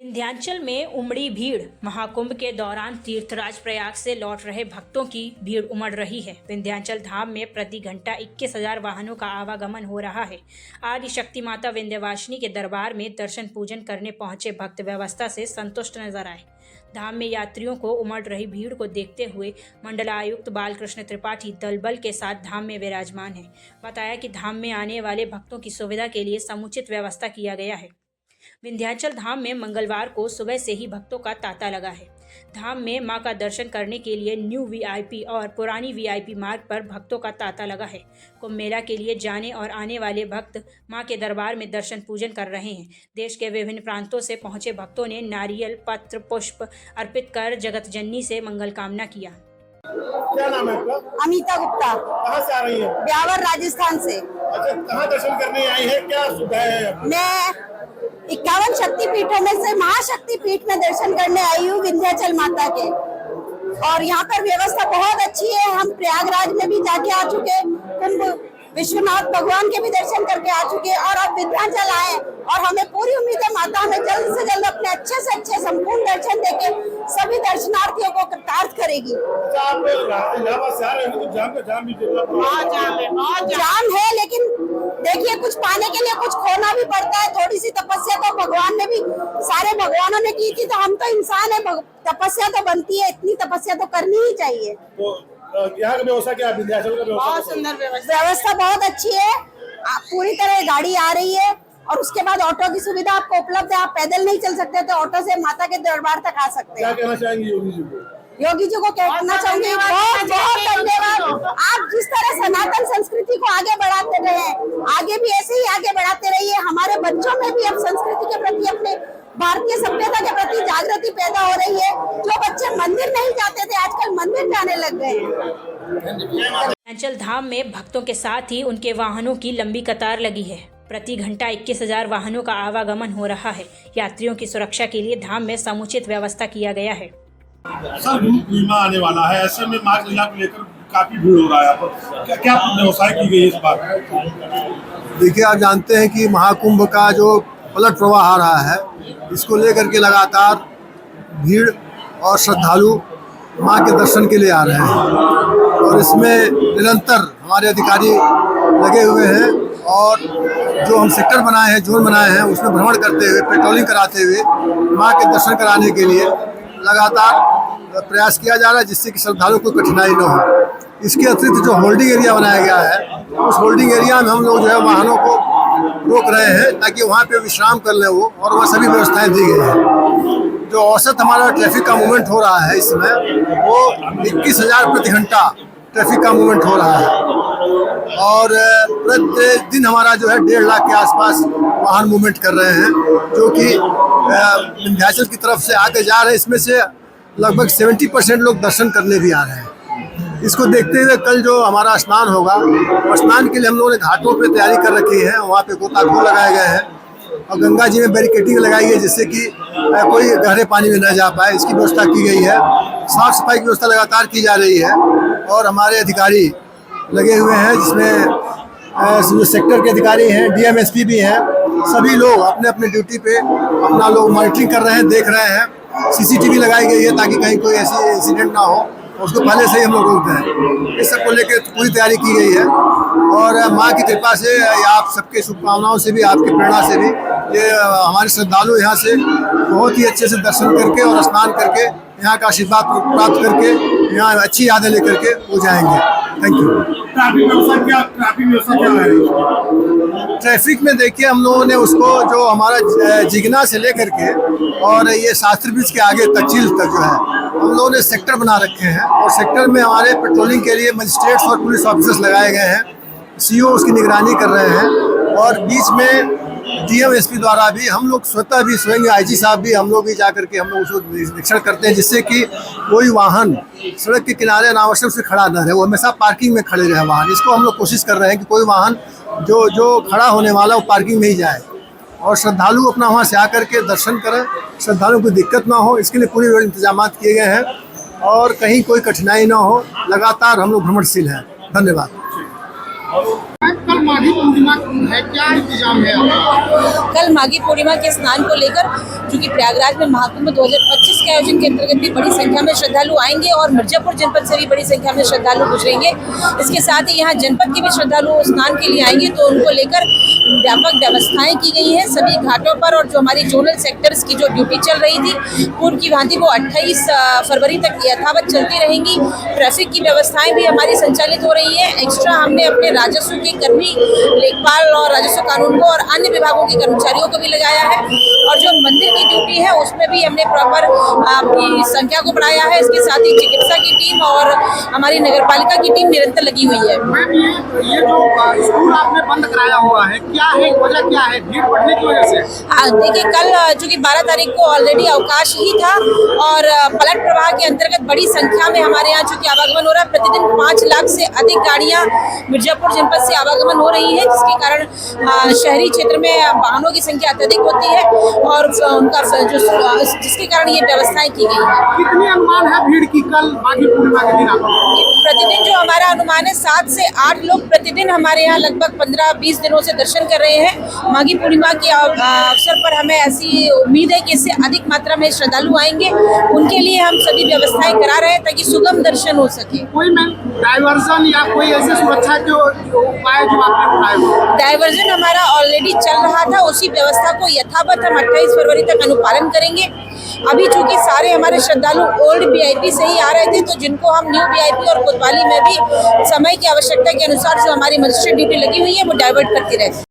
विंध्याचल में उमड़ी भीड़। महाकुंभ के दौरान तीर्थराज प्रयाग से लौट रहे भक्तों की भीड़ उमड़ रही है। विंध्याचल धाम में प्रति घंटा 21,000 वाहनों का आवागमन हो रहा है। आदि शक्ति माता विंध्यवासिनी के दरबार में दर्शन पूजन करने पहुंचे भक्त व्यवस्था से संतुष्ट नजर आए। धाम में यात्रियों को उमड़ रही भीड़ को देखते हुए मंडलायुक्त बालकृष्ण त्रिपाठी दलबल के साथ धाम में विराजमान है। बताया कि धाम में आने वाले भक्तों की सुविधा के लिए समुचित व्यवस्था किया गया है। विंध्याचल धाम में मंगलवार को सुबह से ही भक्तों का तांता लगा है। धाम में मां का दर्शन करने के लिए न्यू वीआईपी और पुरानी वीआईपी मार्ग पर भक्तों का तांता लगा है। कुंभ मेला के लिए जाने और आने वाले भक्त मां के दरबार में दर्शन पूजन कर रहे हैं। देश के विभिन्न प्रांतों से पहुंचे भक्तों ने नारियल, पत्र, पुष्प अर्पित कर जगत जननी से मंगल कामना किया। क्या नाम है आपका? अमिता गुप्ता। कहाँ से आ रही है? ब्यावर राजस्थान से। अच्छा, कहाँ दर्शन करने आई है? क्या सुविधा है? मैं 51 शक्तिपीठों में से महाशक्ति पीठ में दर्शन करने आई हूँ, विंध्याचल माता के। और यहाँ पर व्यवस्था बहुत अच्छी है। हम प्रयागराज में भी जाके आ चुके, कुंभ विश्वनाथ भगवान के भी दर्शन करके आ चुके और अब विंध्याचल आए और हमें पूरी उम्मीद है माता हमें जल्द से जल्द अपने अच्छे से अच्छे संपूर्ण दर्शन देके सभी दर्शनार्थियों को कृतार्थ करेगी। अच्छा, आप इलाहाबाद से आ रहे हैं तो जाम भी जाम है, लेकिन देखिए कुछ पाने के लिए कुछ खोना भी पड़ता है। थोड़ी सी तपस्या तो भगवान ने भी, सारे भगवानों ने की थी, तो हम तो इंसान है, तपस्या तो बनती है, इतनी तपस्या तो करनी ही चाहिए। तो यहाँ का व्यवस्था क्या है? विंध्याचल का व्यवस्था बहुत सुंदर व्यवस्था बहुत अच्छी है। पूरी तरह गाड़ी आ रही है और उसके बाद ऑटो की सुविधा आपको उपलब्ध है। आप पैदल नहीं चल सकते तो ऑटो से माता के दरबार तक आ सकते हैं। क्या कहना चाहेंगे योगी जी को? योगी जी को कहना चाहूंगी बहुत बहुत धन्यवाद। आप जिस तरह सनातन संस्कृति को आगे बढ़ाते रहे, आगे भी ऐसे ही आगे बढ़ाते रहिए। हमारे बच्चों में भी अब संस्कृति के प्रति, अपने भारतीय सभ्यता के प्रति जागृति पैदा हो रही है। जो बच्चे मंदिर नहीं जाते थे आजकल मंदिर जाने लग गए हैं। विंध्याचल धाम में भक्तों के साथ ही उनके वाहनों की लंबी कतार लगी है। प्रति घंटा 21,000 वाहनों का आवागमन हो रहा है। यात्रियों की सुरक्षा के लिए धाम में समुचित व्यवस्था किया गया है। सर, बीमा आने वाला है, ऐसे में मार्ग लीला को लेकर काफी भीड़ हो रहा है। क्या व्यवस्था की गई है इस बार? देखिए, आप जानते हैं कि महाकुंभ का जो पलट प्रवाह आ रहा है, इसको लेकर के लगातार भीड़ और श्रद्धालु मां के दर्शन के लिए आ रहे हैं और इसमें निरंतर हमारे अधिकारी लगे हुए हैं और जो हम सेक्टर बनाए हैं, जोन बनाए हैं, उसमें भ्रमण करते हुए, पेट्रोलिंग कराते हुए मां के दर्शन कराने के लिए लगातार प्रयास किया जा रहा है, जिससे कि श्रद्धालुओं को कठिनाई न हो। इसके अतिरिक्त जो होल्डिंग एरिया बनाया गया है, उस होल्डिंग एरिया में हम लोग जो है वाहनों को रोक रहे हैं ताकि वहाँ पे विश्राम कर ले वो, और वहाँ सभी व्यवस्थाएं दी गई हैं। जो औसत हमारा ट्रैफिक का मूवमेंट हो रहा है इस समय, वो 21,000 प्रति घंटा ट्रैफिक का मूवमेंट हो रहा है और प्रतिदिन हमारा जो है 1.5 लाख के आसपास वाहन मूवमेंट कर रहे हैं, जो कि विंध्याचल की तरफ से आते जा रहे हैं। इसमें से लगभग 70% लोग दर्शन करने भी आ रहे हैं। इसको देखते हुए कल जो हमारा स्नान होगा, और स्नान के लिए हम लोगों ने घाटों पे तैयारी कर रखी है। वहाँ पे गोताखोर लगाए गए हैं और गंगा जी में बैरिकेडिंग लगाई है, जिससे कि कोई गहरे पानी में न जा पाए, इसकी व्यवस्था की गई है। साफ सफाई की व्यवस्था लगातार की जा रही है और हमारे अधिकारी लगे हुए हैं, जिसमें सेक्टर के अधिकारी हैं, डीएमएसपी भी हैं। सभी लोग अपने अपने ड्यूटी पे अपना लोग मॉनिटरिंग कर रहे हैं, देख रहे हैं। सीसीटीवी लगाई गई है ताकि कहीं कोई ऐसी इंसिडेंट ना हो, उसको पहले से ही हम लोग रोक दें। इस सब को लेकर पूरी तैयारी की गई है और माँ की कृपा से, आप सबके शुभकामनाओं से भी, आपकी प्रेरणा से भी, ये हमारे श्रद्धालु यहाँ से बहुत ही अच्छे से दर्शन करके और स्नान करके यहाँ का आशीर्वाद प्राप्त करके यहाँ अच्छी यादें लेकर के वो जाएंगे। Thank you. ट्रैफिक व्यवस्था क्या है? ट्रैफिक में देखिए, हम लोगों ने उसको जो हमारा जिगना से लेकर के और ये शास्त्री ब्रिज के आगे तक, चील तक जो है, हम लोगों ने सेक्टर बना रखे हैं और सेक्टर में हमारे पेट्रोलिंग के लिए मजिस्ट्रेट्स और पुलिस ऑफिसर्स लगाए गए हैं। सीओ उसकी निगरानी कर रहे हैं और बीच में डीएमएसपी द्वारा भी हम लोग स्वतः भी, स्वयं आईजी साहब भी, हम लोग भी जा करके हम लोग उसको निरीक्षण करते हैं, जिससे कि कोई वाहन सड़क के किनारे अनावश्यक से खड़ा न रहे, वो हमेशा पार्किंग में खड़े रहे वाहन। इसको हम लोग कोशिश कर रहे हैं कि कोई वाहन जो खड़ा होने वाला वो पार्किंग में ही जाए और श्रद्धालु अपना वहाँ से आकर के दर्शन करें, श्रद्धालुओं को दिक्कत ना हो, इसके लिए पूरे इंतजाम किए गए हैं और कहीं कोई कठिनाई ना हो। लगातार हम लोग भ्रमणशील हैं। धन्यवाद। माघी पूर्णिमा है, क्या इंतजाम है आपका? कल माघी पूर्णिमा के स्नान को लेकर चूंकि प्रयागराज में महाकुंभ 2025 के आयोजन के अंतर्गत भी बड़ी संख्या में श्रद्धालु आएंगे और मिर्जापुर जनपद से भी बड़ी संख्या में श्रद्धालु गुजरेंगे। इसके साथ ही यहाँ जनपद के भी श्रद्धालु स्नान के लिए आएंगे, तो उनको लेकर व्यापक व्यवस्थाएं की गई हैं सभी घाटों पर। और जो हमारी जोनल सेक्टर्स की जो ड्यूटी चल रही थी पूर्व की भांति वो 28 फरवरी तक यथावत चलती रहेंगी। ट्रैफिक की व्यवस्थाएं भी हमारी संचालित हो रही है। एक्स्ट्रा हमने अपने राजस्व के कर्मी, लेखपाल और राजस्व कानून को और अन्य विभागों के कर्मचारियों को भी लगाया है। और जो मंदिर की ड्यूटी है उसमें भी हमने प्रॉपर अपनी संख्या को बढ़ाया है। इसके साथ ही चिकित्सा की टीम और हमारी नगरपालिका की टीम निरंतर लगी हुई है। मैम, ये जो स्कूल आपने बंद कराया हुआ है, क्या है वजह, क्या है भीड़ बढ़ने की वजह से? देखिए, कल चूंकि 12 तारीख को ऑलरेडी अवकाश ही था और पलट प्रवाह के अंतर्गत बड़ी संख्या में हमारे यहाँ चूंकि आवागमन हो रहा है। प्रतिदिन 5 लाख से अधिक गाड़ियाँ मिर्जापुर जनपद से आवागमन हो रही है, जिसके कारण शहरी क्षेत्र में वाहनों की संख्या अत्यधिक होती है और उनका जिसके कारण ये व्यवस्थाएं की गई है। कितनी अनुमान है भीड़ की कल माघी पूर्णिमा के दिन आपका? प्रतिदिन जो हमारा अनुमान है 7 से 8 लोग प्रतिदिन हमारे यहाँ लगभग 15-20 दिनों से दर्शन कर रहे हैं। माघी पूर्णिमा के अवसर पर हमें ऐसी उम्मीद है कि इससे अधिक मात्रा में श्रद्धालु आएंगे। उनके लिए हम सभी व्यवस्थाएं करा रहे हैं ताकि सुगम दर्शन हो सके। कोई मैम डाइवर्जन या कोई ऐसे सुरक्षा के उपाय जो आपने उठाए हो? डाइवर्जन हमारा ऑलरेडी चल रहा था, उसी व्यवस्था को यथावत हम 28 फरवरी तक अनुपालन करेंगे। अभी चूंकि सारे हमारे श्रद्धालु ओल्ड वीआईपी से ही आ रहे थे, तो जिनको हम न्यू वीआईपी और कोतवाली में भी समय की आवश्यकता के अनुसार जो हमारी मजिस्ट्रेट ड्यूटी लगी हुई है वो डाइवर्ट करती रहती है।